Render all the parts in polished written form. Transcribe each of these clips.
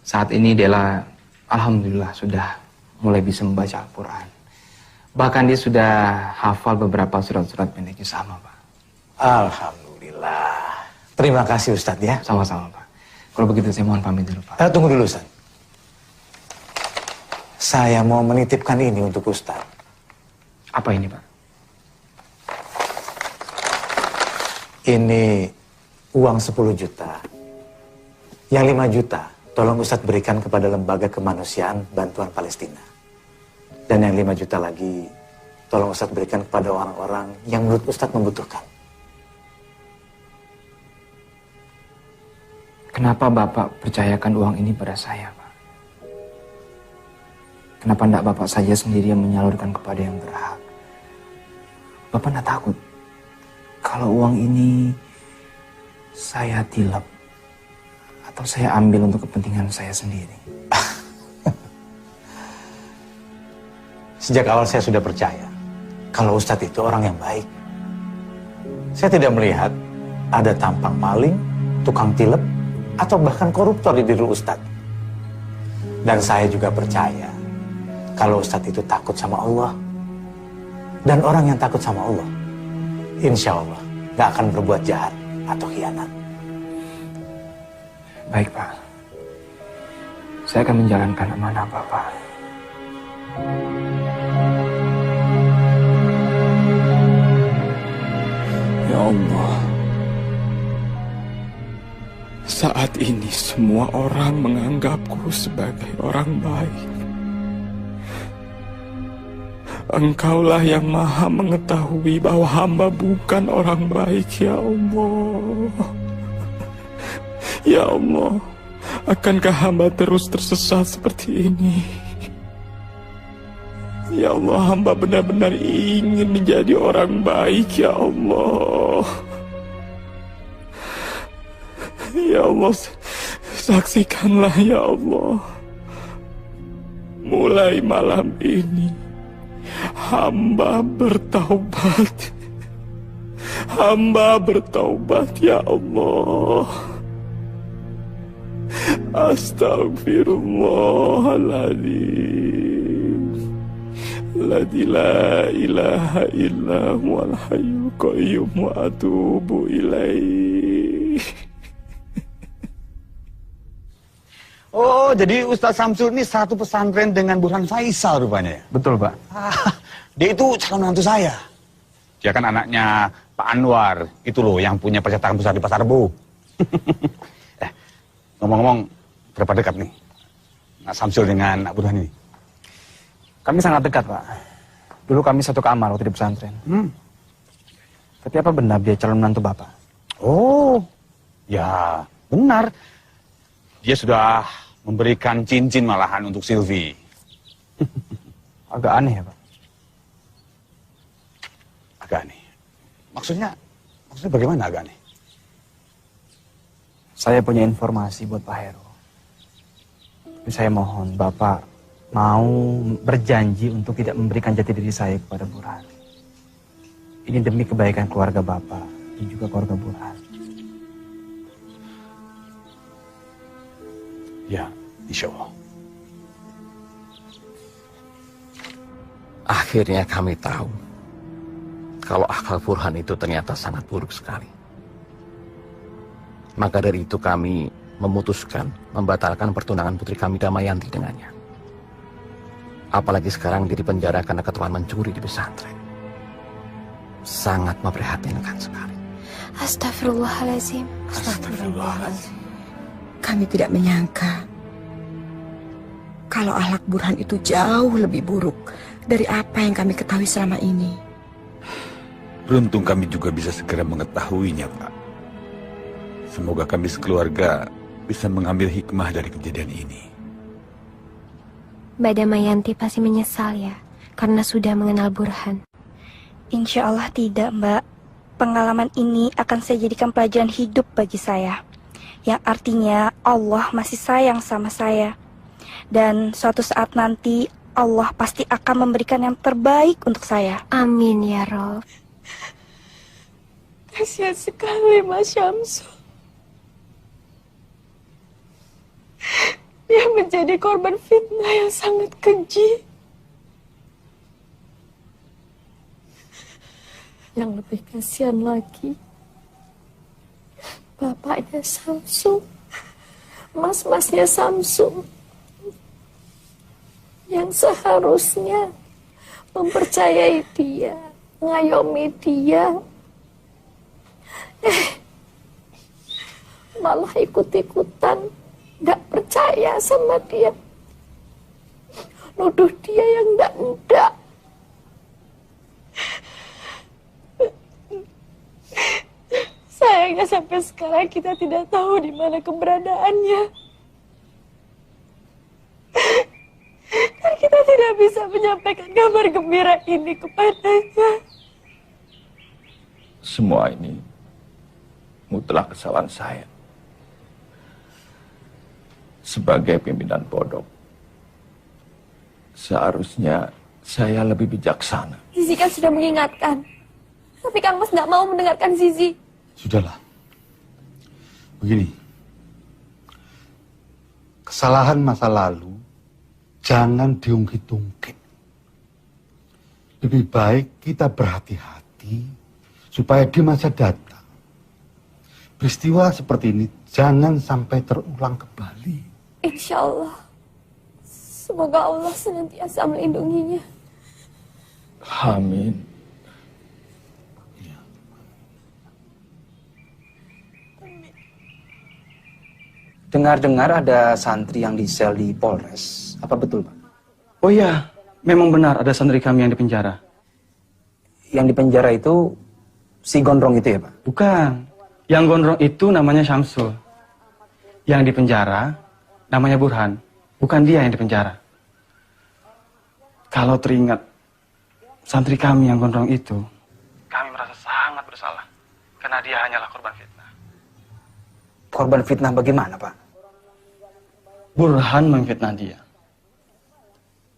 Saat ini Dela, alhamdulillah sudah mulai bisa membaca Al-Quran. Bahkan dia sudah hafal beberapa surat-surat pendeknya sama, Pak. Alhamdulillah. Terima kasih Ustadz ya. Sama-sama, Pak. Kalau begitu saya mohon pamit dulu, Pak. Tunggu dulu Ustadz. Saya mau menitipkan ini untuk Ustadz. Apa ini, Pak? Ini uang 10 juta. Yang 5 juta, tolong Ustadz berikan kepada Lembaga Kemanusiaan Bantuan Palestina. Dan yang 5 juta lagi, tolong Ustadz berikan kepada orang-orang yang menurut Ustadz membutuhkan. Kenapa Bapak percayakan uang ini pada saya, Pak? Kenapa tidak Bapak saja sendiri yang menyalurkan kepada yang berhak? Bapak tidak takut kalau uang ini saya tilap atau saya ambil untuk kepentingan saya sendiri? Sejak awal saya sudah percaya kalau Ustadz itu orang yang baik. Saya tidak melihat ada tampang maling, tukang tilep, atau bahkan koruptor di diri Ustadz. Dan saya juga percaya kalau Ustadz itu takut sama Allah. Dan orang yang takut sama Allah, insya Allah gak akan berbuat jahat atau khianat. Baik, Pak. Saya akan menjalankan amanah Bapak. Ya Allah, saat ini semua orang menganggapku sebagai orang baik. Engkaulah yang maha mengetahui bahwa hamba bukan orang baik, ya Allah. Ya Allah, akankah hamba terus tersesat seperti ini? Ya Allah, hamba benar-benar ingin menjadi orang baik, ya Allah. Ya Allah, saksikanlah ya Allah. Mulai malam ini, hamba bertaubat. Hamba bertaubat ya Allah. Astaghfirullahaladzim. Ladzi la ilaha illa huwal hayyul qayyum wa atubu ilaih. Oh, jadi Ustadz Samsul ini satu pesantren dengan Burhan Faisal rupanya ya? Betul, Pak. Dia itu calon mantu saya. Dia kan anaknya Pak Anwar, itu loh yang punya percetakan besar di Pasar Rebo. Ngomong-ngomong, berapa dekat nih Nak Samsul dengan Nak Burhan ini? Kami sangat dekat, Pak. Dulu kami satu kamar waktu di pesantren. Tapi apa benar dia calon menantu Bapak? Oh, ya benar. Dia sudah memberikan cincin malahan untuk Silvi. Agak aneh ya, Pak? Agak aneh. Maksudnya bagaimana agak aneh? Saya punya informasi buat Pak Heru. Tapi saya mohon Bapak mau berjanji untuk tidak memberikan jati diri saya kepada Burhan. Ini demi kebaikan keluarga Bapak dan juga keluarga Burhan. Ya, insya Allah. Akhirnya kami tahu kalau akal Burhan itu ternyata sangat buruk sekali. Maka dari itu kami memutuskan membatalkan pertunangan putri kami Damayanti dengannya. Apalagi sekarang dia dipenjara karena ketuaan mencuri di pesantren. Sangat memprihatinkan sekali. Astagfirullahaladzim. Astagfirullahaladzim. Kami tidak menyangka kalau akhlak Burhan itu jauh lebih buruk dari apa yang kami ketahui selama ini. Beruntung kami juga bisa segera mengetahuinya, Pak. Semoga kami sekeluarga bisa mengambil hikmah dari kejadian ini. Mbak Damayanti pasti menyesal ya, karena sudah mengenal Burhan. Insya Allah tidak, Mbak. Pengalaman ini akan saya jadikan pelajaran hidup bagi saya. Yang artinya Allah masih sayang sama saya. Dan suatu saat nanti Allah pasti akan memberikan yang terbaik untuk saya. Amin ya Rob. Kasihan sekali Mas Syamsul. Dia menjadi korban fitnah yang sangat keji. Yang lebih kasihan lagi, bapaknya Samsul, mas-masnya Samsul, yang seharusnya mempercayai dia, mengayomi dia, malah ikut-ikutan, gak percaya sama dia, nuduh dia yang ndak. Sayangnya sampai sekarang kita tidak tahu di mana keberadaannya. Dan kita tidak bisa menyampaikan kabar gembira ini kepadanya. Semua ini mutlak kesalahan saya. Sebagai pimpinan pondok, seharusnya saya lebih bijaksana. Zizi kan sudah mengingatkan. Tapi Kang Mas nggak mau mendengarkan Zizi. Sudahlah. Begini. Kesalahan masa lalu jangan diungkit-ungkit. Lebih baik kita berhati-hati supaya di masa datang peristiwa seperti ini jangan sampai terulang kembali. Insya Allah. Semoga Allah senantiasa melindunginya. Amin. Dengar-dengar ada santri yang di-sel di Polres. Apa betul, Pak? Oh iya, memang benar ada santri kami yang dipenjara. Yang dipenjara itu si gondrong itu ya, Pak? Bukan. Yang gondrong itu namanya Syamsul. Yang dipenjara namanya Burhan. Bukan dia yang dipenjara. Kalau teringat santri kami yang gondrong itu, kami merasa sangat bersalah. Karena dia hanyalah korban fitnah. Korban fitnah bagaimana, Pak? Burhan memfitnah dia.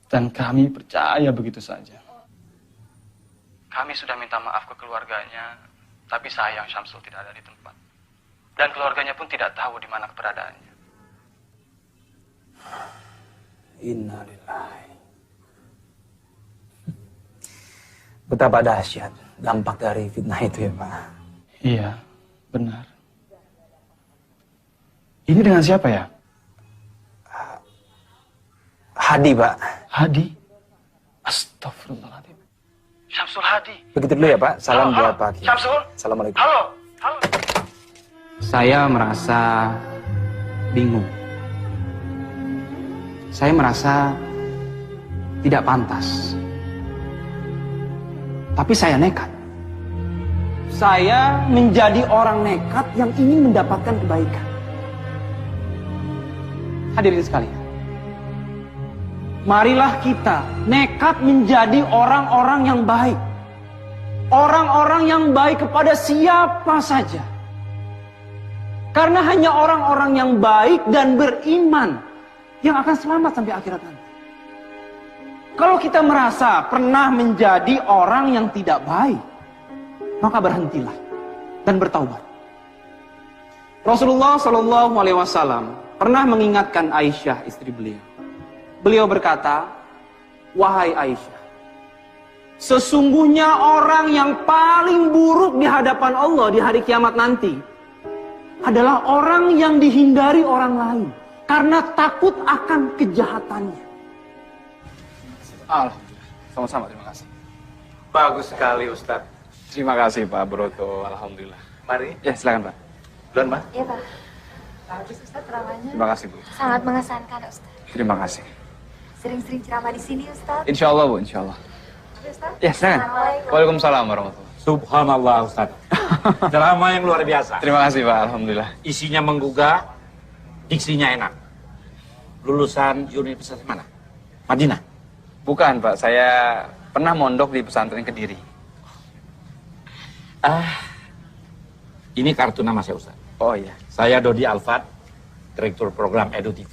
Dan kami percaya begitu saja. Kami sudah minta maaf ke keluarganya, tapi sayang Syamsul tidak ada di tempat. Dan keluarganya pun tidak tahu di mana keberadaannya. Innalillahi. Betapa dahsyat dampak dari fitnah itu ya, Pak? Iya, benar. Ini dengan siapa ya? Hadi, Pak. Hadi? Astagfirullahaladzim. Syamsul Hadi. Begitu dulu ya, Pak. Salam buat Pak Kiai. Syamsul. Assalamualaikum. Halo. Halo. Saya merasa bingung. Saya merasa tidak pantas. Tapi saya nekat. Saya menjadi orang nekat yang ingin mendapatkan kebaikan. Hadirin sekalian. Marilah kita nekat menjadi orang-orang yang baik. Orang-orang yang baik kepada siapa saja. Karena hanya orang-orang yang baik dan beriman yang akan selamat sampai akhirat nanti. Kalau kita merasa pernah menjadi orang yang tidak baik, maka berhentilah dan bertaubat. Rasulullah SAW pernah mengingatkan Aisyah, istri beliau. Beliau berkata, "Wahai Aisyah, sesungguhnya orang yang paling buruk di hadapan Allah di hari kiamat nanti adalah orang yang dihindari orang lain karena takut akan kejahatannya." Alhamdulillah, sama-sama, terima kasih. Bagus sekali, Ustadz. Terima kasih, Pak Broto. Alhamdulillah. Mari. Ya, silakan, Pak. Duluan, Pak. Iya, Pak. Bagus, Ustadz, ceramahnya. Terima kasih, Bu. Sangat mengesankan, Ustadz. Terima kasih. Sering-sering ceramah di sini, Ustadz. Insya Allah, Bu, insya Allah. Ustadz. Ya, silakan. Waalaikumsalam warahmatullahi wabarakatuh. Subhanallah, Ustadz. Ceramah yang luar biasa. Terima kasih, Pak. Alhamdulillah. Isinya menggugah, diksinya enak. Lulusan universitas mana? Madinah? Bukan, Pak. Saya pernah mondok di pesantren Kediri. Ini kartu nama saya, Ustaz. Oh iya. Saya Dodi Alfat, Direktur Program Edu TV.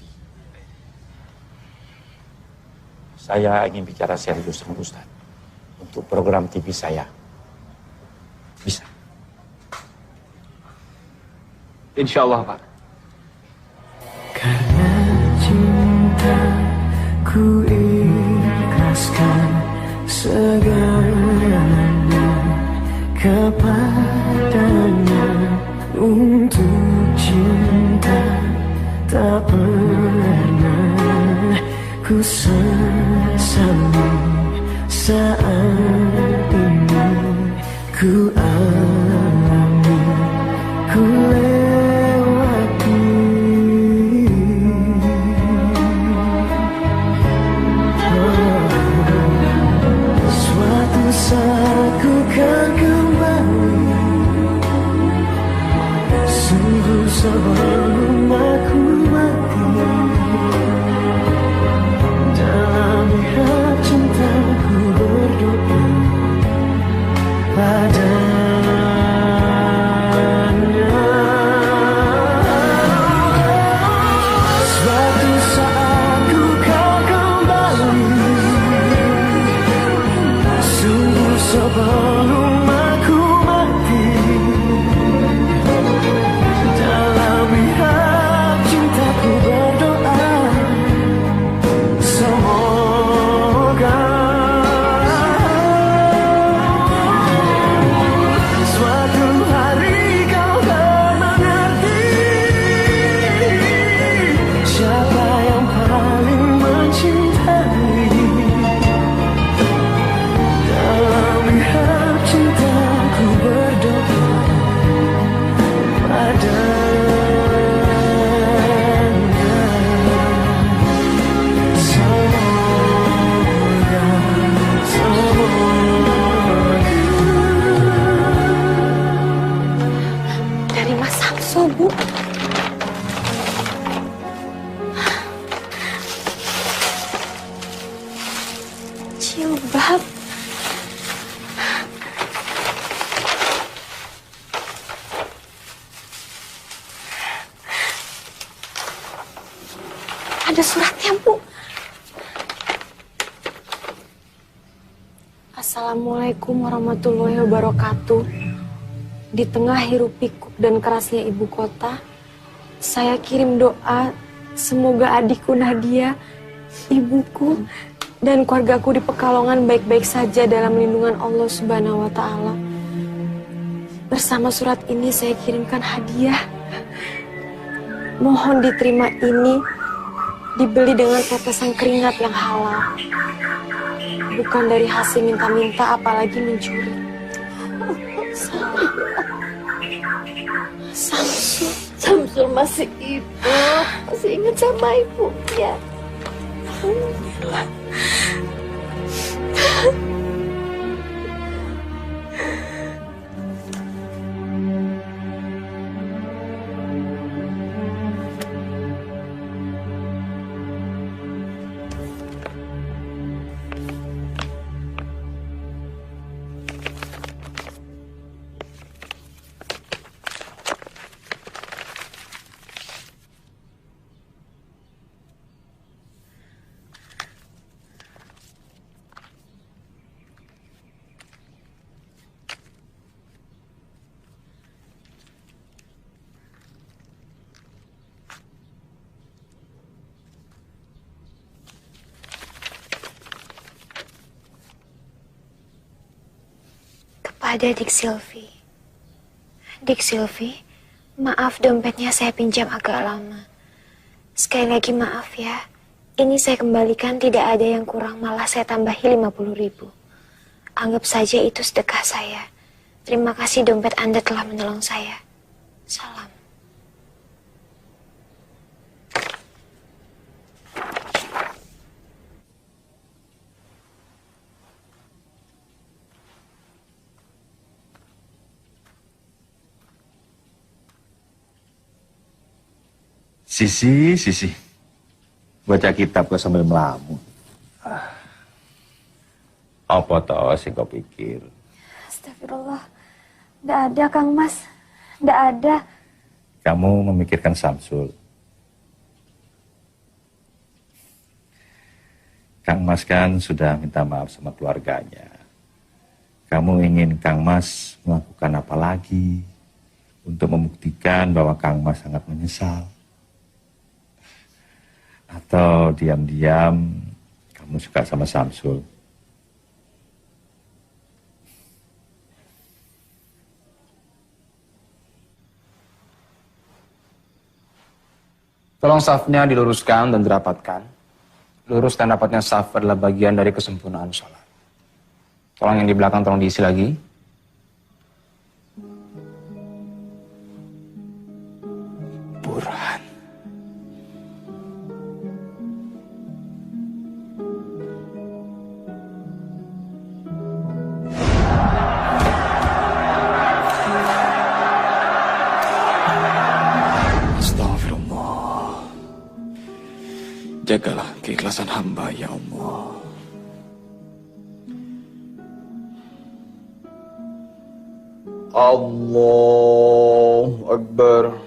Saya ingin bicara serius sama Ustaz. Untuk program TV saya. Bisa? Insya Allah, Pak. Karena cinta pernah ku sesali saat ini ku alami, ku lewati. Suatu saat ku kan kembali, sungguh sebelum aku mati. Dalam mihrab cintaku berdoa padanya. Suatu saat ku kan kembali, sungguh sebelum aku mati. Dalam mihrab cintaku berdoa, semoga suatu hari kau akan mengerti siapa yang paling mencintai. Dalam mihrab cintaku berdoa padanya. Dari Mas Samsul, Bu. Jilbab. Ada suratnya, Bu. Assalamualaikum warahmatullahi wabarakatuh. Di tengah hiruk pikuk dan kerasnya ibu kota, saya kirim doa semoga adikku Nadia, ibuku, dan keluargaku di Pekalongan baik-baik saja dalam lindungan Allah Subhanahu wa Ta'ala. Bersama surat ini saya kirimkan hadiah. Mohon diterima ini, dibeli dengan tetesan keringat yang halal, bukan dari hasil minta-minta apalagi mencuri. Samsul masih hidup, masih ingat sama ibu ya. Kepada Dik Silvi. Dik Silvi, maaf dompetnya saya pinjam agak lama. Sekali lagi maaf ya. Ini saya kembalikan tidak ada yang kurang, malah saya tambahi 50.000. Anggap saja itu sedekah saya. Terima kasih dompet Anda telah menolong saya. Salam. Sisi. Baca kitab kok sambil melamun. Apa toh sing kau pikir? Astagfirullah. Nggak ada, Kang Mas. Nggak ada. Kamu memikirkan Samsul. Kang Mas kan sudah minta maaf sama keluarganya. Kamu ingin Kang Mas melakukan apa lagi untuk membuktikan bahwa Kang Mas sangat menyesal? Atau diam-diam kamu suka sama Samsul? Tolong safnya diluruskan dan dirapatkan. Lurus dan rapatnya saf adalah bagian dari kesempurnaan sholat. Tolong yang di belakang tolong diisi lagi. Burhan. Astagfirullah. Jagalah keikhlasan hamba, ya Allah. Allahu Akbar.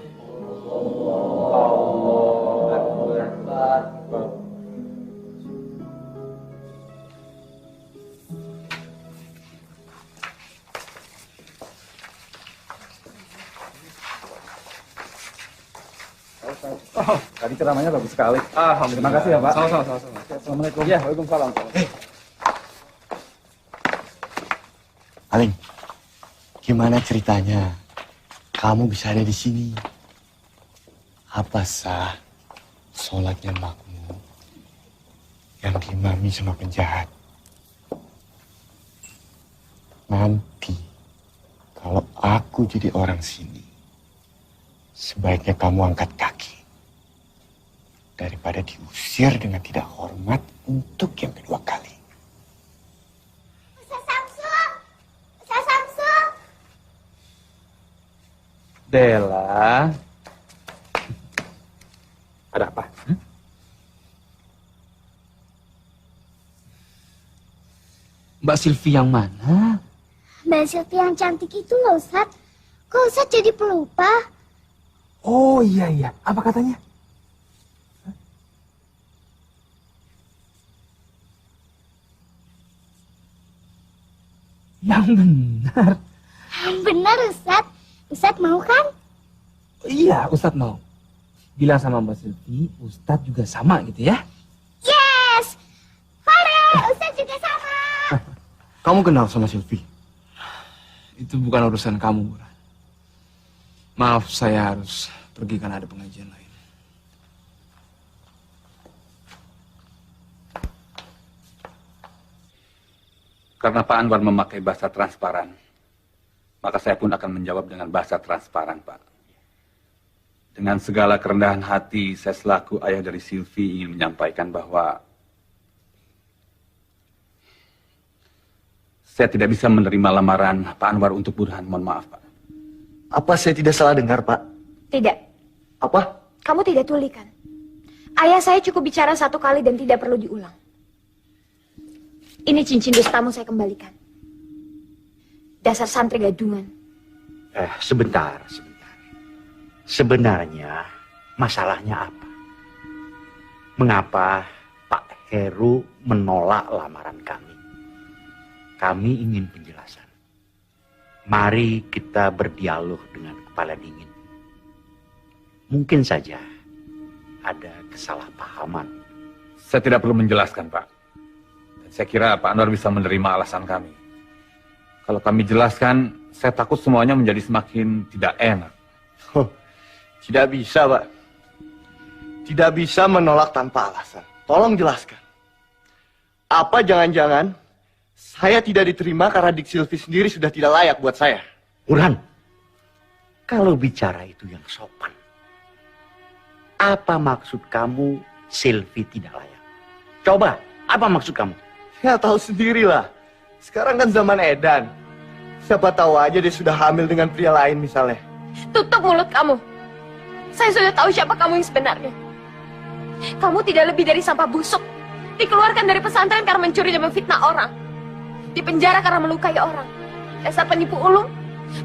Oh, tadi ceramahnya bagus sekali. Alhamdulillah. Terima kasih ya, Pak. Sama-sama. Assalamualaikum. Ya, waalaikumsalam. Aling, gimana ceritanya? Kamu bisa ada di sini. Apa sah sholatnya makmum yang diimami sama penjahat? Nanti kalau aku jadi orang sini, sebaiknya kamu angkat kaki daripada diusir dengan tidak hormat untuk yang kedua kali. Dela. Ada apa? Mbak Silvi yang mana? Mbak Silvi yang cantik itu loh, Ustadz. Kok Ustadz jadi pelupa? Oh iya. Apa katanya? Yang benar. Yang benar, Ustadz. Ustadz mau kan? Iya, Ustadz mau. Bilang sama Mbak Silvi, Ustadz juga sama gitu ya? Yes! Farel, Ustadz juga sama. Kamu kenal sama Silvi? Itu bukan urusan kamu, Burhan. Maaf, saya harus pergi karena ada pengajian lain. Karena Pak Anwar memakai bahasa transparan, maka saya pun akan menjawab dengan bahasa transparan, Pak. Dengan segala kerendahan hati, saya selaku ayah dari Silvi ingin menyampaikan bahwa saya tidak bisa menerima lamaran Pak Anwar untuk Burhan. Mohon maaf, Pak. Apa saya tidak salah dengar, Pak? Tidak. Apa? Kamu tidak tuli kan? Ayah saya cukup bicara satu kali dan tidak perlu diulang. Ini cincin dustamu saya kembalikan. Dasar santri gadungan. Sebentar. Sebenarnya masalahnya apa? Mengapa Pak Heru menolak lamaran kami? Kami ingin penjelasan. Mari kita berdialog dengan kepala dingin. Mungkin saja ada kesalahpahaman. Saya tidak perlu menjelaskan, Pak. Dan saya kira Pak Anwar bisa menerima alasan kami. Kalau kami jelaskan, saya takut semuanya menjadi semakin tidak enak. Tidak bisa, Pak. Tidak bisa menolak tanpa alasan. Tolong jelaskan. Apa jangan-jangan saya tidak diterima karena Dik Silvi sendiri sudah tidak layak buat saya? Burhan, kalau bicara itu yang sopan. Apa maksud kamu Silvi tidak layak? Coba, apa maksud kamu? Ya tahu sendirilah. Sekarang kan zaman edan. Siapa tahu aja dia sudah hamil dengan pria lain misalnya. Tutup mulut kamu. Saya sudah tahu siapa kamu yang sebenarnya. Kamu tidak lebih dari sampah busuk. Dikeluarkan dari pesantren karena mencuri dan memfitnah orang. Dipenjara karena melukai orang. Dasar penipu ulung.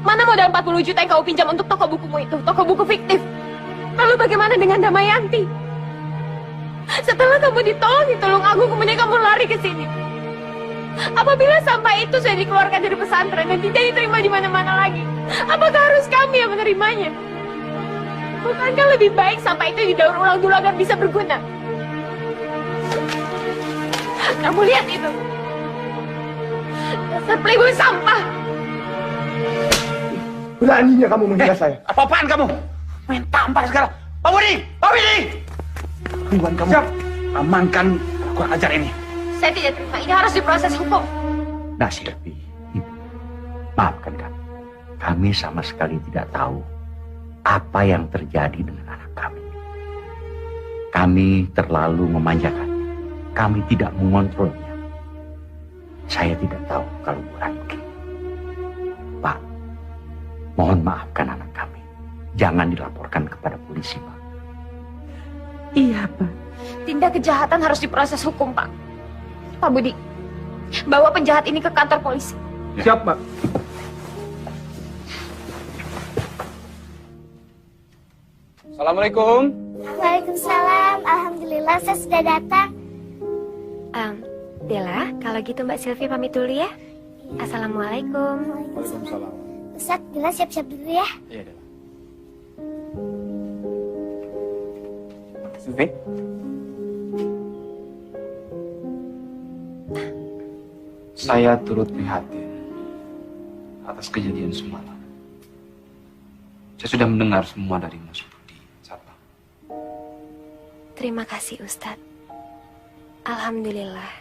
Mana modal 40 juta yang kamu pinjam untuk toko bukumu itu? Toko buku fiktif. Lalu bagaimana dengan Damayanti? Setelah kamu ditolong aku, kemudian kamu lari ke sini. Apabila sampah itu sudah dikeluarkan dari pesantren dan tidak diterima di mana-mana lagi, apakah harus kami yang menerimanya? Bukankah lebih baik sampah itu didaur ulang dulu agar bisa berguna? Kamu lihat itu. Dasar playboy sampah. Beraninya kamu menghina saya. Apa-apaan kamu? Main tampar sekarang. Pak Budi! Ridwan, kamu amankan kurang ajar ini. Saya tidak terima. Ini harus diproses hukum. Nah, Silvi, maafkan kami. Kami sama sekali tidak tahu apa yang terjadi dengan anak kami. Kami terlalu memanjakan. Kami tidak mengontrolnya. Saya tidak tahu kalau Burhan begini. Pak, mohon maafkan anak kami. Jangan dilaporkan kepada polisi, Pak. Iya, Pak. Tindak kejahatan harus diproses hukum, Pak. Pak Budi, bawa penjahat ini ke kantor polisi. Siap, Pak. Assalamualaikum. Waalaikumsalam. Alhamdulillah saya sudah datang. Bella, kalau gitu Mbak Silvi pamit dulu ya. Assalamualaikum. Waalaikumsalam. Ustaz, Bella siap-siap dulu ya. Iya, Bella. Silvi? Saya turut prihatin atas kejadian semalam. Saya sudah mendengar semua dari Mas Budi, Satpam. Terima kasih Ustadz. Alhamdulillah,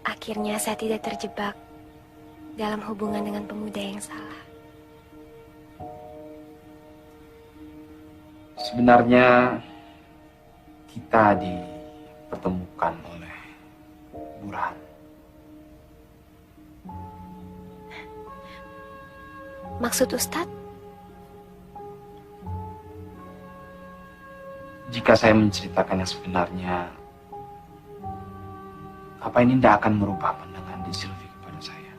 akhirnya saya tidak terjebak dalam hubungan dengan pemuda yang salah. Sebenarnya kita dipertemukan oleh Burhan. Maksud Ustadz? Jika saya menceritakan yang sebenarnya, apa ini tidak akan merubah pandangan di Silvi kepada saya?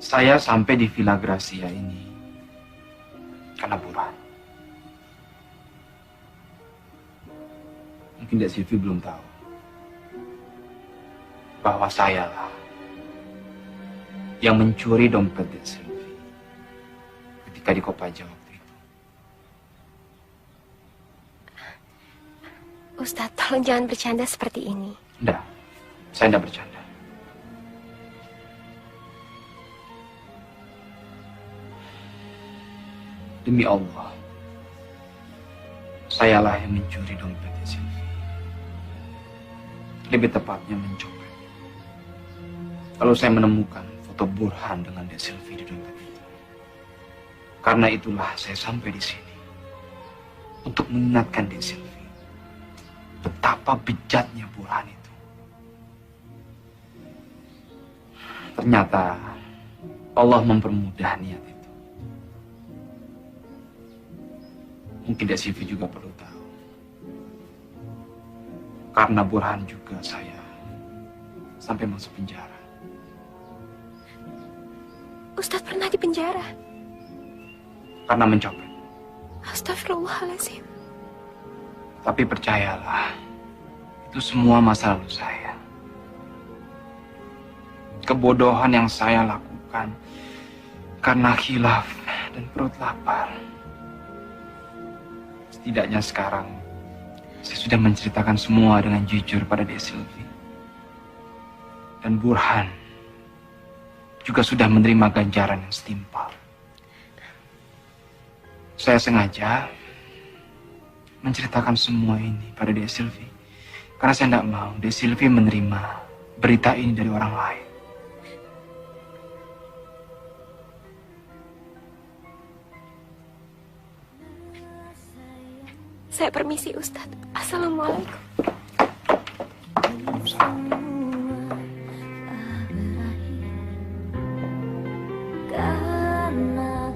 Saya sampai di Villa Gracia ini karena Burhan. Mungkin Dek Silvi belum tahu bahwa saya lah yang mencuri dompet Dek Silvi ketika di Kopaja waktu itu. Ustadz, tolong jangan bercanda seperti ini. Enggak, saya tidak bercanda. Demi Allah, sayalah yang mencuri dompet Dek Silvi. Lebih tepatnya mencopet. Lalu saya menemukan foto Burhan dengan Dek Silvi di dompet itu. Karena itulah saya sampai di sini untuk mengingatkan Dek Silvi betapa bejatnya Burhan itu. Ternyata Allah mempermudah niat itu. Mungkin Dek Silvi juga perlu tahu. Karena Burhan juga saya sampai masuk penjara. Ustadz pernah di penjara? Karena mencopet. Astagfirullahaladzim. Tapi percayalah, itu semua masa lalu saya. Kebodohan yang saya lakukan karena khilaf dan perut lapar. Setidaknya sekarang saya sudah menceritakan semua dengan jujur pada Dek Silvi. Dan Burhan juga sudah menerima ganjaran yang setimpal. Saya sengaja menceritakan semua ini pada Dek Silvi karena saya tidak mau Dek Silvi menerima berita ini dari orang lain. Saya permisi Ustadz. Assalamualaikum.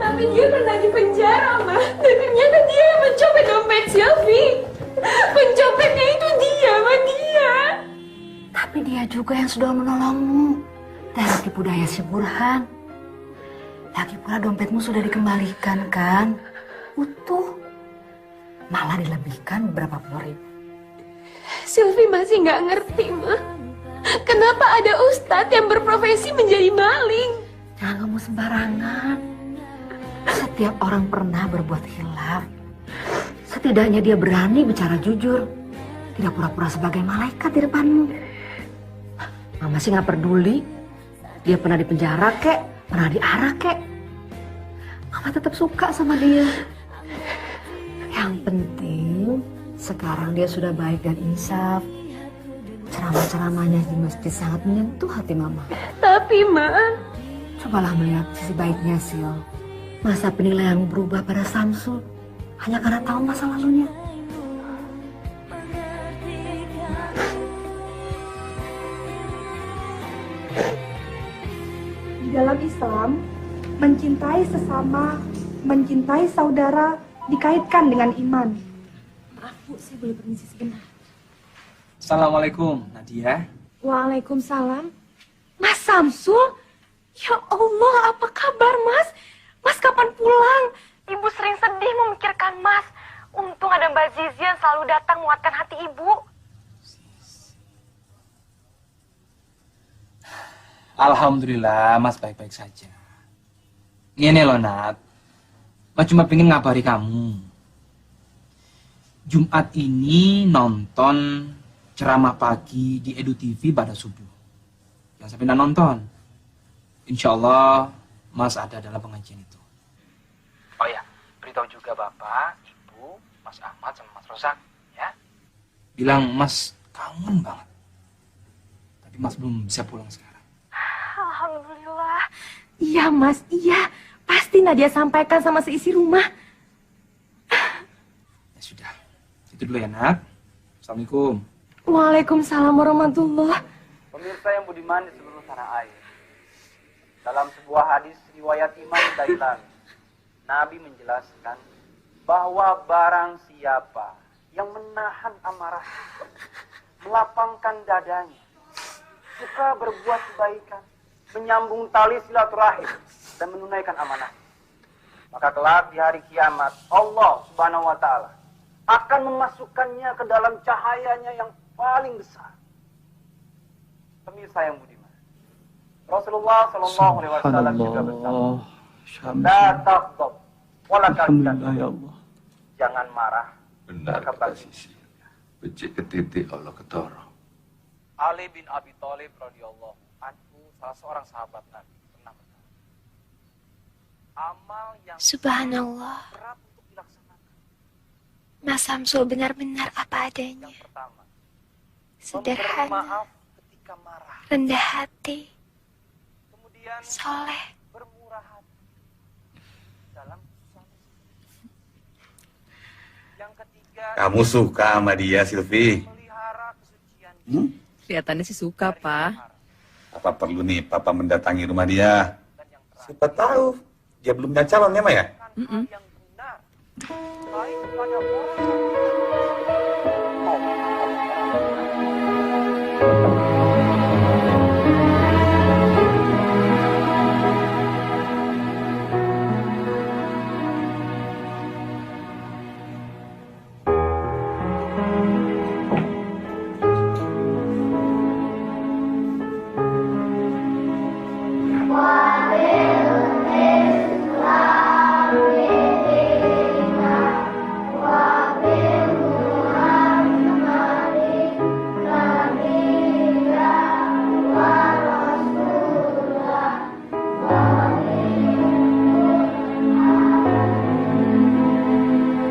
Tapi dia pernah di penjara, Ma. Dan ternyata dia yang mencopet dompet Silvi. Pencopetnya itu dia, Ma, dia. Tapi dia juga yang sudah menolongmu dari tipu daya si Burhan. Lagi pula dompetmu sudah dikembalikan, kan? Utuh. Malah dilebihkan beberapa puluh ribu. Silvi masih nggak ngerti, Ma. Kenapa ada ustadz yang berprofesi menjadi maling? Jangan ngomong sembarangan. Setiap orang pernah berbuat khilaf. Setidaknya dia berani bicara jujur. Tidak pura-pura sebagai malaikat di depanmu. Mama sih nggak peduli. Dia pernah di penjara kek, pernah diarak kek. Mama tetap suka sama dia. Yang penting sekarang dia sudah baik dan insaf. Ceramah-ceramahnya di masjid sangat menyentuh hati Mama. Tapi, Ma, cobalah melihat sisi baiknya, Sil. Masa penilaian berubah pada Samsul hanya karena tahu masa lalunya. Di dalam Islam, mencintai sesama, mencintai saudara dikaitkan dengan iman. Maaf Bu, saya boleh permisi sebentar. Assalamualaikum, Nadia. Waalaikumsalam. Mas Samsul? Ya Allah, apa kabar Mas? Mas kapan pulang? Ibu sering sedih memikirkan Mas. Untung ada Mbak Zizi yang selalu datang menguatkan hati Ibu. Alhamdulillah, Mas baik-baik saja. Ini loh, Nat. Mas cuma pengen ngabari kamu. Jumat ini nonton ceramah pagi di Edu TV pada subuh. Jangan sampai nggak nonton. Insya Allah Mas ada dalam pengajian itu. Oh ya, beritahu juga Bapak, Ibu, Mas Ahmad sama Mas Rozak, ya. Bilang Mas kangen banget. Tapi Mas belum bisa pulang sekarang. Alhamdulillah. Iya Mas, iya. Pasti Nadia sampaikan sama seisi rumah. Ya sudah, itu dulu ya Nat. Assalamualaikum. Waalaikumsalam warahmatullah. Pemirsa yang budiman di seluruh tanah air. Dalam sebuah hadis riwayat Imam Dailami, Nabi menjelaskan bahwa barang siapa yang menahan amarah, melapangkan dadanya, suka berbuat kebaikan, menyambung tali silaturahim, dan menunaikan amanah, maka kelak di hari kiamat Allah Subhanahu wa Ta'ala akan memasukkannya ke dalam cahayanya yang paling besar. Pemirsa yang budiman, Rasulullah Shallallahu Alaihi Wasallam juga bersabda, "La taghdab, wala tahzan." Ya Allah. Jangan marah. Benar kata Sisi. Becik ke titik Allah ketoro. Ali bin Abi Thalib radhiyallahu anhu, salah seorang sahabat Nabi, pernah berkata, amal yang Subhanallah. berat untuk dilaksanakan. Mas Samsul benar-benar apa adanya. Yang pertama, Sederhana, maaf ketika marah. rendah hati, Kemudian soleh. bermurah hati dalam yang ketiga, Kamu suka sama dia, Silvi? Kelihatannya sih suka, Pak. Apa perlu nih Papa mendatangi rumah dia? Siapa tahu dia belum punya calon ya, Ma ya? baik kepada orang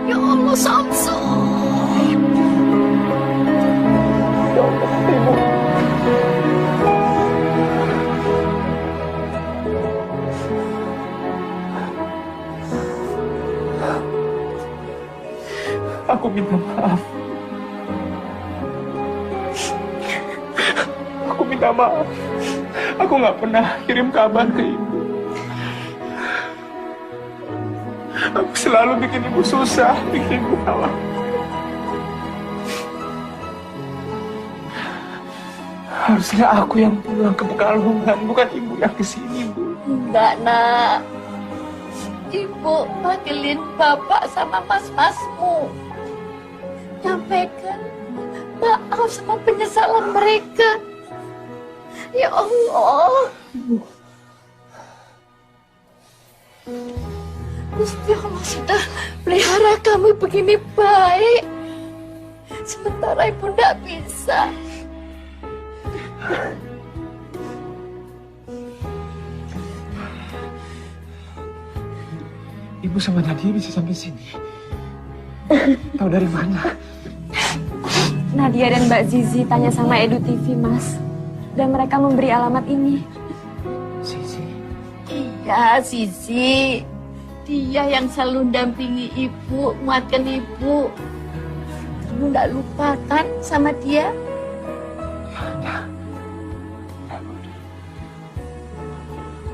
Ya Allah, Samsul. Ya Allah, Ibu. Aku minta maaf. Aku minta maaf. Aku nggak pernah kirim kabar ke ibu. Aku selalu bikin ibu susah, bikin ibu khawatir. Harusnya aku yang pulang ke Pekalongan, bukan ibu yang kesini, Bu. Enggak, Nak. Ibu panggilin bapak sama mas-masmu. Nyampaikan maaf sama penyesalan mereka. Ya Allah. Gusti Allah sudah pelihara kami begini baik. Sementara ibu tidak bisa. Ibu sama Nadia bisa sampai sini? Tahu dari mana? Nadia dan Mbak Zizi tanya sama Edu TV, Mas. Dan mereka memberi alamat ini. Zizi? Iya, Zizi. Dia yang selalu dampingi ibu, menguatkan ibu. Kamu nggak lupa kan sama dia?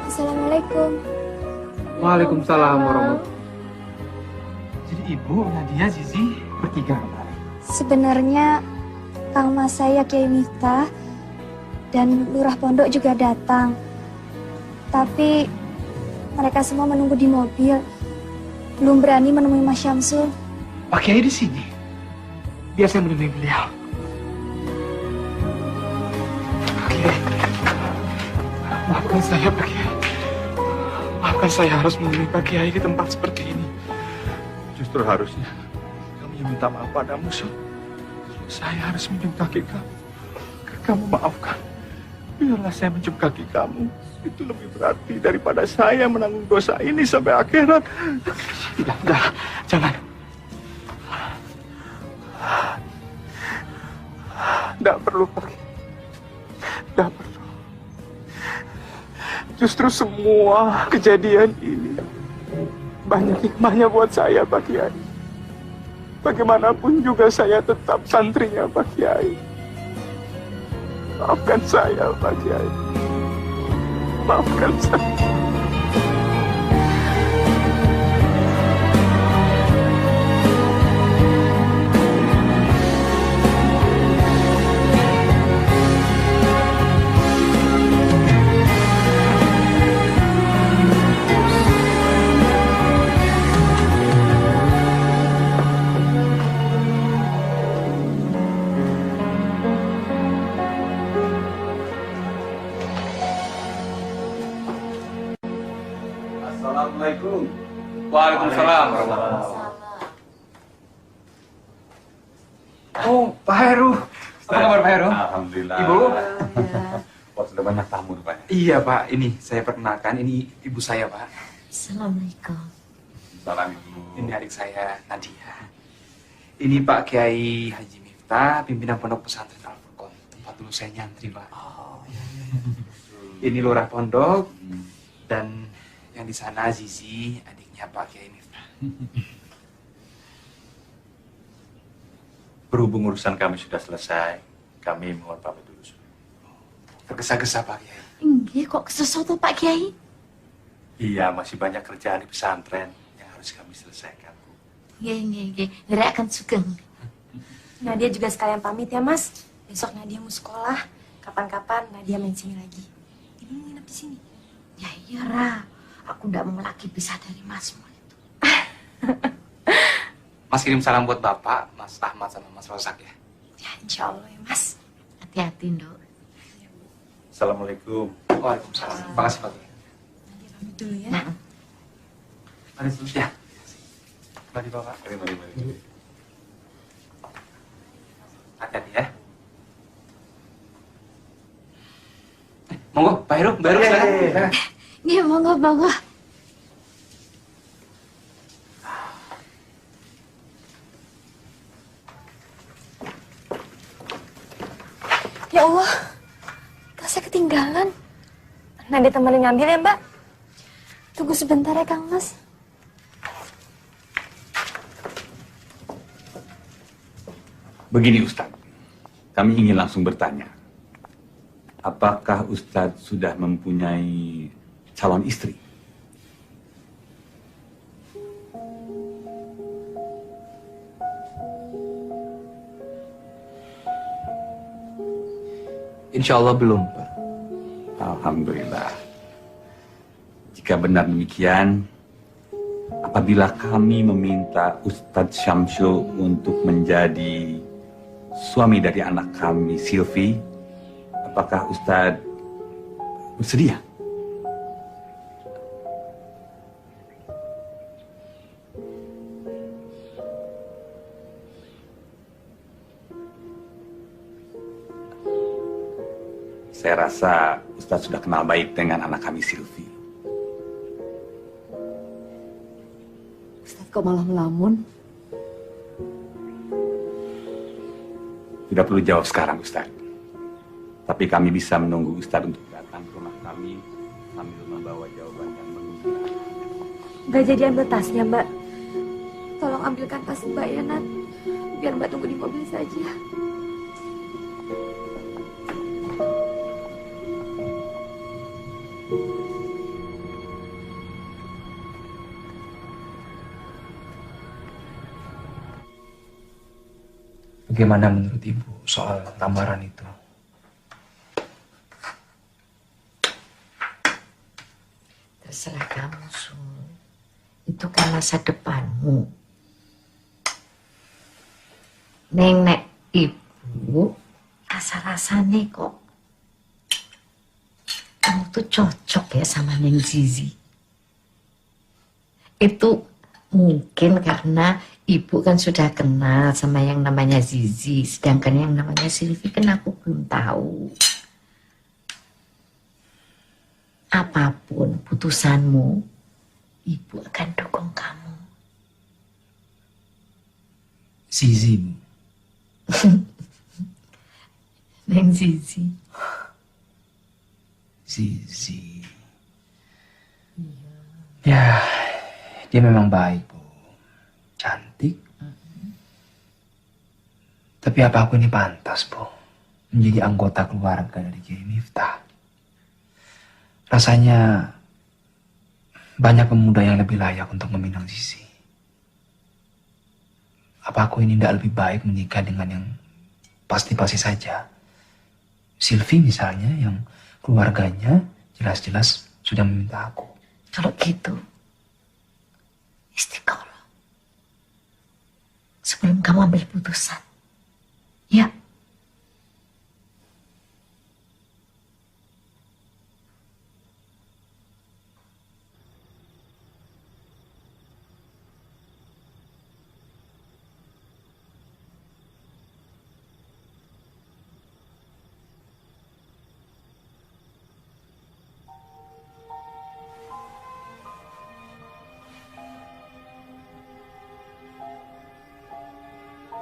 Assalamualaikum. Waalaikumsalam warahmatullahi. Jadi ibu, Nadia, Zizi bertiga kemarin. Sebenarnya Kang Mas saya Kiai Miftah dan Lurah Pondok juga datang. Tapi mereka semua menunggu di mobil. Belum berani menemui Mas Syamsul. Pak Kiai di sini. Biar saya menemui beliau. Pak Kiai. Maafkan saya, Pak Kiai. Maafkan saya harus menemui Pak Kiai di tempat seperti ini. Justru harusnya kami yang minta maaf padamu, Syul. Saya harus mencium kaki kamu. Kamu maafkan. Biarlah saya mencium kaki kamu. Itu lebih berarti daripada saya menanggung dosa ini sampai akhirat. Tidak, jangan. Tidak perlu, Pak Kiai. Tidak perlu. Justru semua kejadian ini banyak hikmahnya buat saya, Pak Kiai. Bagaimanapun juga saya tetap santrinya, Pak Kiai. Maafkan saya, Pak Kiai. Maafkan saya. Assalamualaikum. Waalaikumsalam. Oh, Pak Heru. Apa kabar Pak Heru? Alhamdulillah. Ibu? Wah, sudah banyak tamu rupanya. Iya Pak, ini saya perkenalkan, ini ibu saya Pak. Assalamualaikum. Salam Ibu. Ini adik saya, Nadia. Ini Pak Kiai Haji Miftah, pimpinan Pondok Pesantren Al-Furqon. Tempat dulu saya nyantri Pak. Oh, iya. Ini Lurah Pondok, dan yang di sana Zizi, adiknya Pak Kiai Miftah. Berhubung urusan kami sudah selesai, kami mohon pamit dulu. Tergesa-gesa Pak Kiai. Enggak, kok sesuatu Pak Kiai? Iya, masih banyak kerjaan di pesantren yang harus kami selesaikan. Nggih. Ngerak akan sugeng. Nadia juga sekalian pamit ya, Mas. Besok Nadia mau sekolah. Kapan-kapan Nadia main sini lagi. Ini mau nginep di sini. Ya iya, Ra. Aku nggak mau lagi pisah dari Masmu itu. Mas kirim salam buat Bapak, Mas Ahmad sama Mas Rosak ya. Ya, insya Allah ya, Mas. Hati-hati, Nduk. Assalamualaikum. Waalaikumsalam. Terima kasih Pak Kiai. Nadia pamit dulu ya. Mari dulu ya. Mari Bapak. Mari. Hati-hati ya. Monggo, Pak Heru, baru silakan. Iya, monggo. Ya Allah, tasnya ketinggalan. Nadia temenin ngambil ya, Mbak. Tunggu sebentar ya, Kang Mas. Begini Ustadz, kami ingin langsung bertanya. Apakah Ustadz sudah mempunyai calon istri? Insya Allah belum, Pak. Alhamdulillah. Jika benar demikian, apabila kami meminta Ustadz Syamsul untuk menjadi suami dari anak kami, Silvi, apakah Ustadz bersedia? Saya rasa Ustadz sudah kenal baik dengan anak kami, Silvi. kok malah melamun? Tidak perlu jawab sekarang, Ustaz. Tapi kami bisa menunggu Ustaz untuk datang ke rumah kami sambil membawa jawaban yang menguntungkan. Gak jadi ambil tasnya, Mbak. Tolong ambilkan tas Mbak ya, Nat. Biar Mbak tunggu di mobil saja. Bagaimana menurut Ibu soal lamaran itu? Terserah kamu, Sul. Itu kan masa depanmu. Nenek Ibu rasa-rasanya kok kamu tuh cocok ya sama Neng Zizi. Itu mungkin karena Ibu kan sudah kenal sama yang namanya Zizi, sedangkan yang namanya Silvi kan aku belum tahu. Apapun putusanmu, Ibu akan dukung kamu. Zizi, Bu. Neng Zizi. Zizi. Ya, dia memang baik, Bu. Cantik. Tapi apa aku ini pantas, Bu, menjadi anggota keluarga dari Kiai Miftah? Rasanya banyak pemuda yang lebih layak untuk meminang Zizi. Apa aku ini tidak lebih baik menikah dengan yang pasti-pasti saja? Silvi misalnya, yang keluarganya jelas-jelas sudah meminta aku. Kalau gitu, istiqoroh. Sebelum kamu ambil putusan. Ya.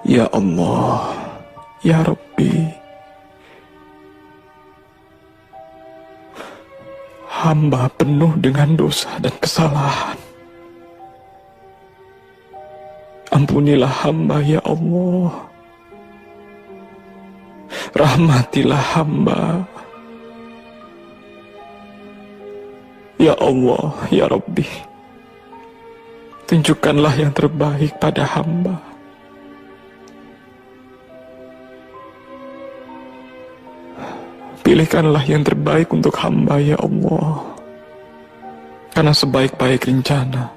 Ya Allah, Ya Rabbi, hamba penuh dengan dosa dan kesalahan. Ampunilah hamba, Ya Allah. Rahmatilah hamba. Ya Allah, Ya Rabbi, tunjukkanlah yang terbaik pada hamba. Pilihkanlah yang terbaik untuk hamba, Ya Allah. Karena sebaik-baik rencana,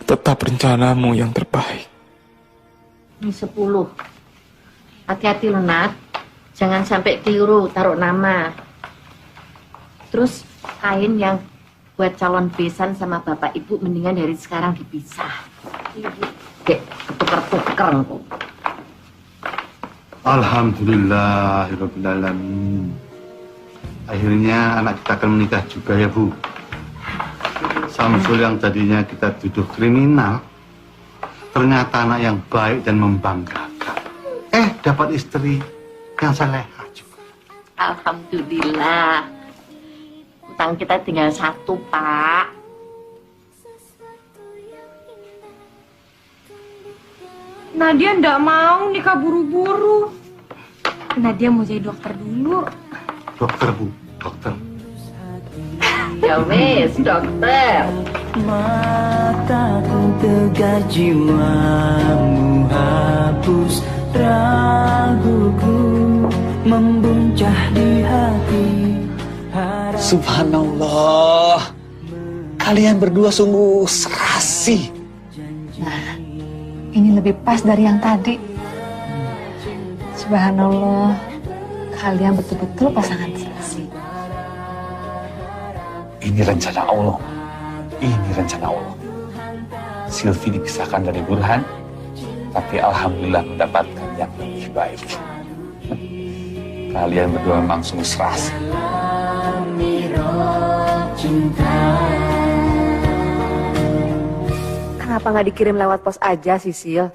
tetap rencanamu yang terbaik. Ini 10. Hati-hati loh, Nat. Jangan sampai keliru taruh nama. Terus kain yang buat calon besan sama bapak ibu mendingan dari sekarang dipisah. Dek, tuker-tuker. Alhamdulillahirrabbilalamin. Akhirnya anak kita akan menikah juga ya, Bu. Samsul yang tadinya kita tuduh kriminal, ternyata anak yang baik dan membanggakan. Dapat istri yang salehah juga. Alhamdulillah. Utang kita tinggal 1, Pak. Nadia ndak mau nikah buru-buru. Nadia mau jadi dokter dulu. Dokter, Bu, dokter. Ya wes, dokter. Mataku tegar, jiwamu hapus raguku, membuncah di hati. Subhanallah, kalian berdua sungguh serasi. Nah, ini lebih pas dari yang tadi. Subhanallah, kalian betul-betul pasangan serasi. Ini rencana Allah. Ini rencana Allah. Silvi dipisahkan dari Burhan, tapi alhamdulillah mendapatkan yang lebih baik. Kalian berdua memang sungguh serasi. Kenapa nggak dikirim lewat pos aja, Sisil?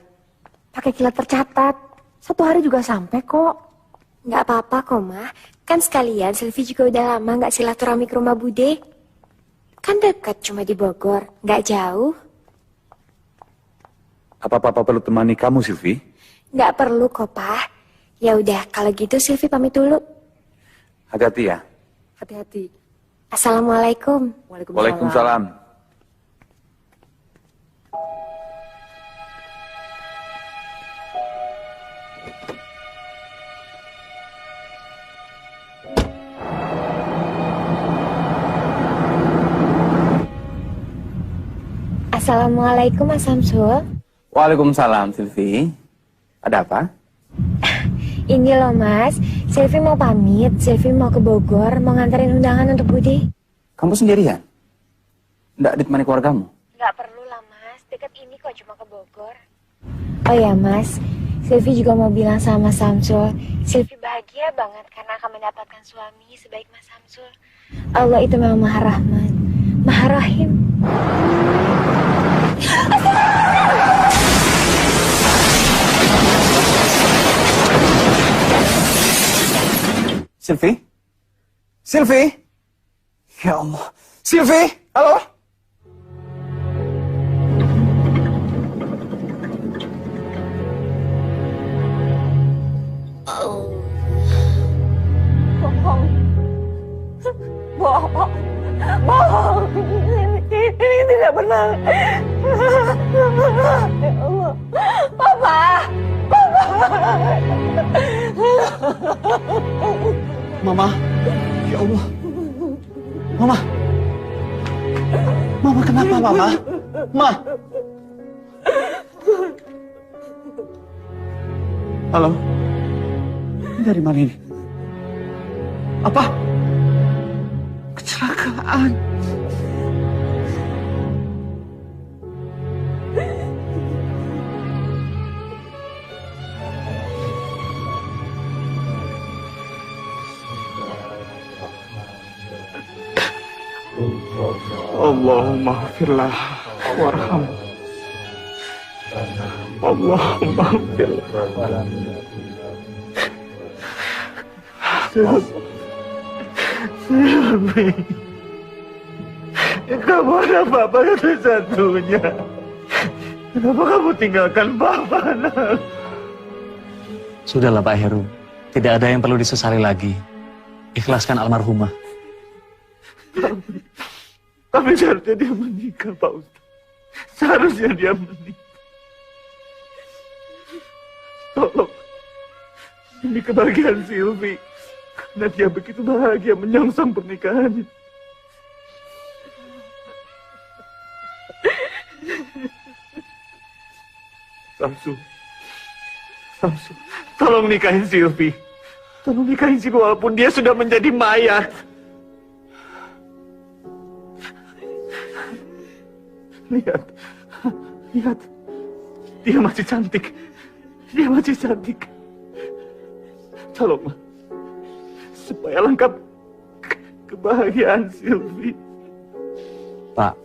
Pakai kilat tercatat. 1 hari juga sampai kok. Nggak apa-apa kok, Ma. Kan sekalian Sylvie juga udah lama nggak silaturahmi ke rumah Bude. Kan dekat, cuma di Bogor. Nggak jauh. Apa Papa perlu temani kamu, Sylvie? Nggak perlu kok, Pa. Ya udah, kalau gitu Sylvie pamit dulu. Hati-hati ya. Hati-hati. Assalamualaikum. Waalaikumsalam. Assalamualaikum, Mas Samsul. Waalaikumsalam, Sylvie. Ada apa? Ini loh, Mas. Sylvie mau pamit. Sylvie mau ke Bogor, mau nganterin undangan untuk Budi. Kamu sendirian? Nggak ditemani keluargamu? Nggak perlu lah, Mas. Dekat ini kok, cuma ke Bogor. Oh ya, Mas. Sylvie juga mau bilang sama Mas Samsul. Sylvie bahagia banget karena akan mendapatkan suami sebaik Mas Samsul. Allah itu memang Maha Rahman, Maha Rahim. Sylvie? Sylvie? Ya Allah. Sylvie? Halo? Bohong. Bohong. Bohong. Ini tidak benar. Ya Allah. Papa. Papa. Mama. Ya Allah. Mama. Mama kenapa, Mama? Ma. Halo? Ini dari mana ini? Apa? Kecelakaan. Allahumma firlah warham. Allahumma firlah. Sylvie, kamu ada Papa satu-satunya. Kenapa kamu tinggalkan Papa, nak? Sudahlah Pak Heru, tidak ada yang perlu disesali lagi. Ikhlaskan almarhumah. Tapi seharusnya dia menikah, Pak Ustaz. Seharusnya dia menikah. Tolong, demi kebahagiaan Sylvie. Karena dia begitu bahagia menyongsong pernikahannya. Samsu, tolong nikahin Sylvie. Tolong nikahin Sylvie walaupun dia sudah menjadi mayat. Lihat, dia masih cantik. Dia masih cantik. Tolong, Ma. Supaya lengkap kebahagiaan Sylvie. Pak,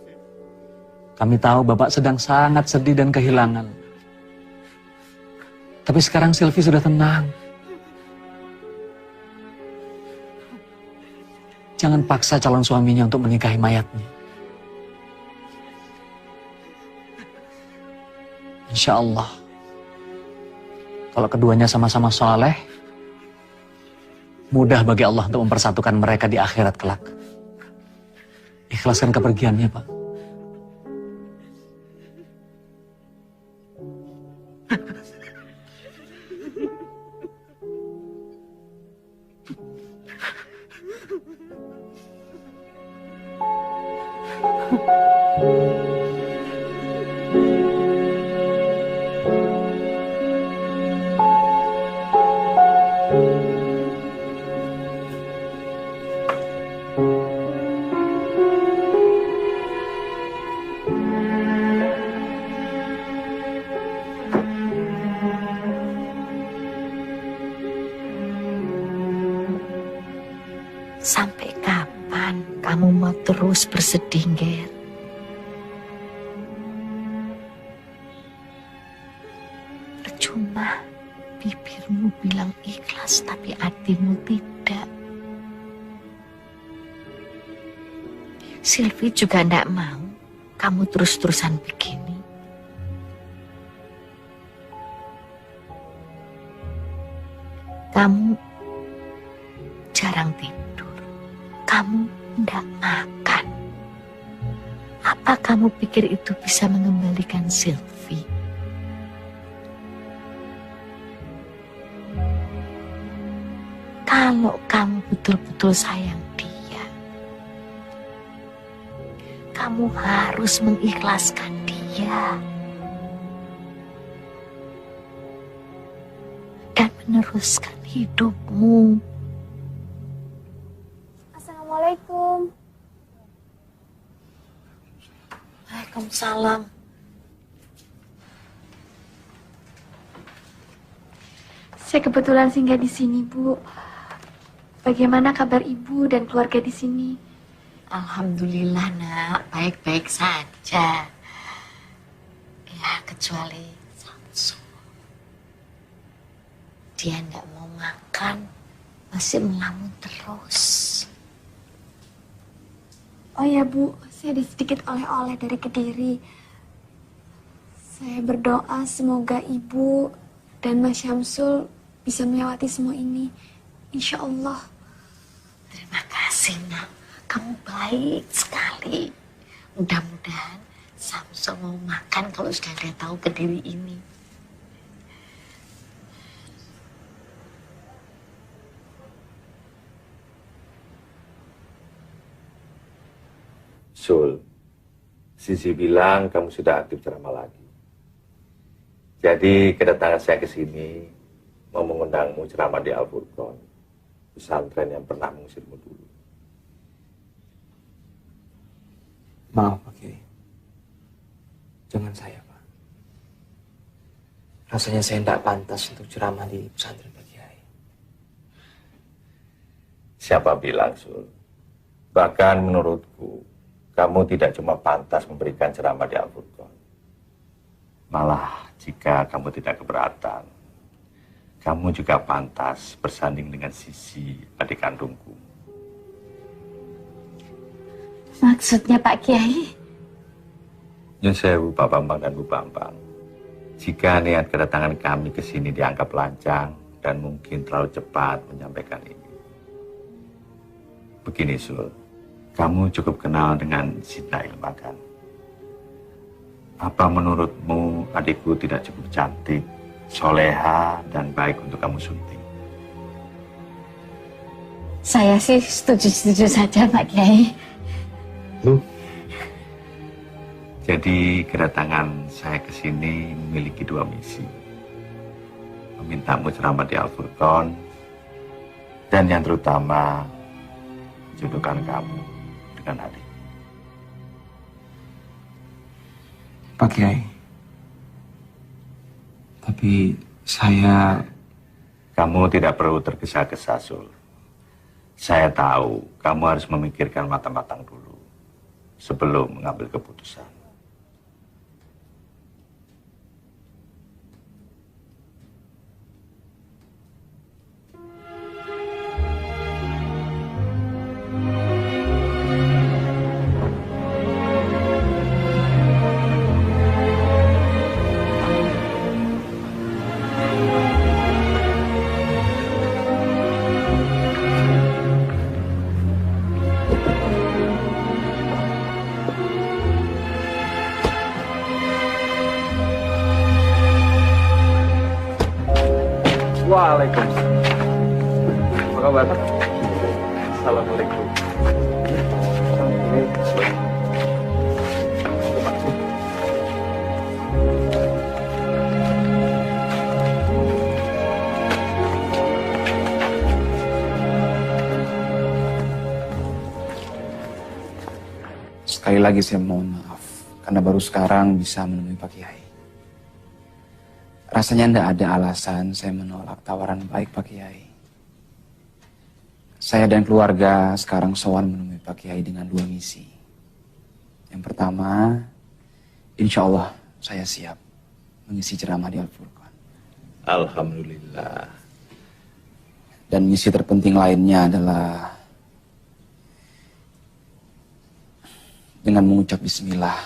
kami tahu Bapak sedang sangat sedih dan kehilangan. Tapi sekarang Sylvie sudah tenang. Jangan paksa calon suaminya untuk menikahi mayatnya. Insya Allah, kalau keduanya sama-sama soleh, mudah bagi Allah untuk mempersatukan mereka di akhirat kelak. Ikhlaskan kepergiannya, Pak. Sampai kapan kamu mau terus bersedih, Ger? ikhlas, tapi hatimu tidak. Sylvie juga tidak mau kamu terus-terusan begini. Kamu jarang tidur, kamu tidak makan. Apa kamu pikir itu bisa mengembalikan Sylvie? Kalau kamu betul-betul sayang dia, kamu harus mengikhlaskan dia dan meneruskan hidupmu. Assalamualaikum. Waalaikumsalam. Saya kebetulan singgah di sini, Bu. Bagaimana kabar Ibu dan keluarga di sini? Alhamdulillah, Nak, baik-baik saja. Ya, kecuali Samsul. Dia nggak mau makan, masih melamun terus. Oh ya, Bu, saya ada sedikit oleh-oleh dari Kediri. Saya berdoa semoga Ibu dan Mas Syamsul bisa melewati semua ini. Insya Allah. Terima kasih, Nak. Kamu baik sekali. Mudah-mudahan Samsul mau makan kalau sudah dia tahu Kediri ini. Sul, Sisi bilang kamu sudah aktif ceramah lagi. Jadi kedatangan saya ke sini mau mengundangmu ceramah di Al-Furqan, pesantren yang pernah mengusirmu dulu. Maaf, Pak Kiai. Jangan saya, Pak. Rasanya saya tidak pantas untuk ceramah di pesantren Pak Kiai. Siapa bilang, Sul? Bahkan menurutku, kamu tidak cuma pantas memberikan ceramah di Al-Furqan. Malah, jika kamu tidak keberatan, kamu juga pantas bersanding dengan Sisi, adik kandungku. Maksudnya Pak Kiai? Nyun sewu, Pak Bambang dan Bu Bambang. Jika niat kedatangan kami ke sini dianggap lancang dan mungkin terlalu cepat menyampaikan ini. Begini, Sul. Kamu cukup kenal dengan Sita Ilmakan. Apa menurutmu adikku tidak cukup cantik, soleha, dan baik untuk kamu sunting? Saya sih setuju-setuju saja, Pak Kiai. Jadi kedatangan saya ke sini memiliki dua misi. Memintamu ceramah di Al-Furqan, dan yang terutama jodohkan kamu dengan adik. Pak Kiai, tapi saya... Kamu tidak perlu tergesa-gesa, Sul. Saya tahu kamu harus memikirkan matang-matang dulu sebelum mengambil keputusan. Waalaikumsalam. Apa kabar? Assalamualaikum. Sekali lagi saya mohon maaf karena baru sekarang bisa menemui Pak Kiai. Rasanya tidak ada alasan saya menolak tawaran baik Pak Kiai. Saya dan keluarga sekarang sowan menemui Pak Kiai dengan dua misi. Yang pertama, insya Allah saya siap mengisi ceramah di Al-Furqan. Alhamdulillah. Dan misi terpenting lainnya adalah dengan mengucap bismillah,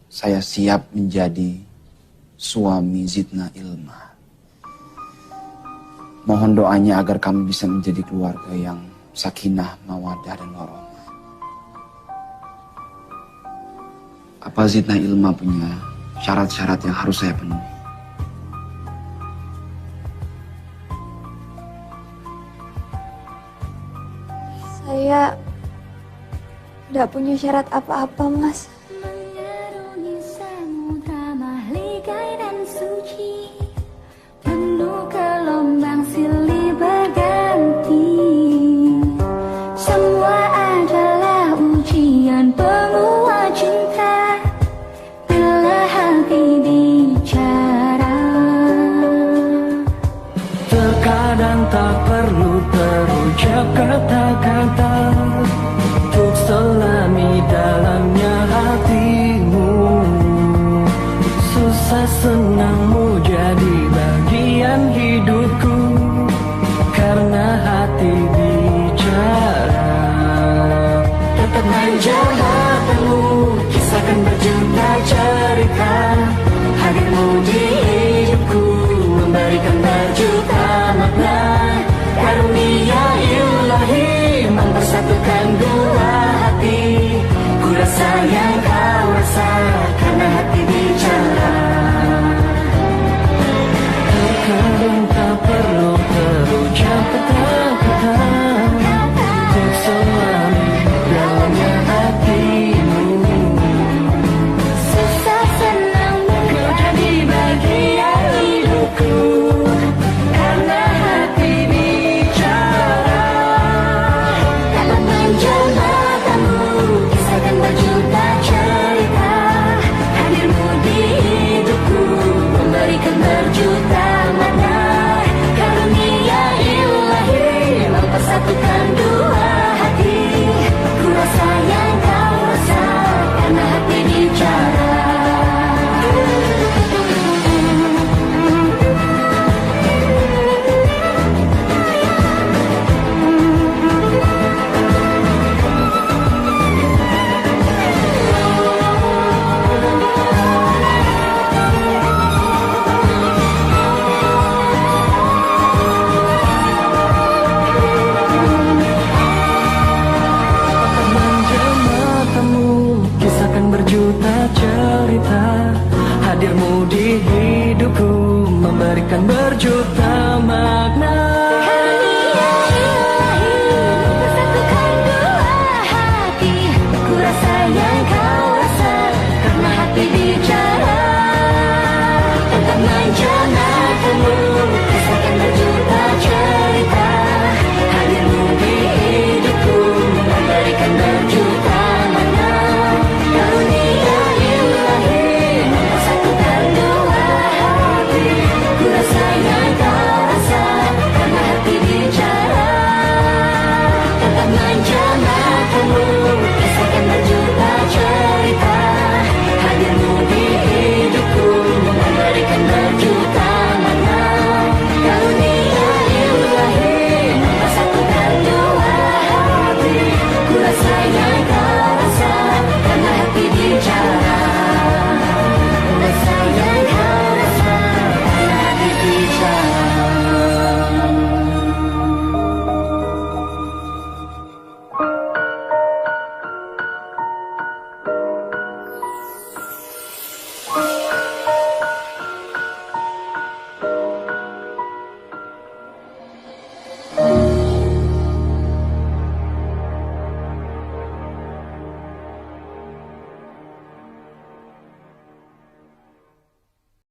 saya siap menjadi suami Zidna Ilma. Mohon doanya agar kami bisa menjadi keluarga yang sakinah, mawadah, dan warahmah. Apa Zidna Ilma punya syarat-syarat yang harus saya penuhi? Saya tidak punya syarat apa-apa, Mas. Penuh gelombang silih berganti, semua adalah ujian penguat cinta. Bila hati bicara, terkadang tak perlu terucap kata-kata untuk selami dalamnya hatimu. Susah senangmu jadi bagian hidupku, karena hati bicara. Tetap manja matamu, kisahkan berjuta cerita. Hadirmu di hidupku, memberikan berjuta makna. Karunia ilahi mempersatukan dua hati. Ku rasa yang kau rasa, karena hati bicara. Terkadang tak perlu terucap kata-kata untuk selami dalamnya hatimu. susah senangmu kau jadi bagian hidupku, karena hati bicara. Dalam manja matamu, kisahkan berjuta cerita. Hadirmu di hidupku, memberikan berjuta makna. Karunia ilahi mempersatukan dua hati. Ku rasa yang kau rasa, karena hati bicara. Manja matamu, kisahkan berjuta cerita. Hadirmu di hidupku, memberikan berjuta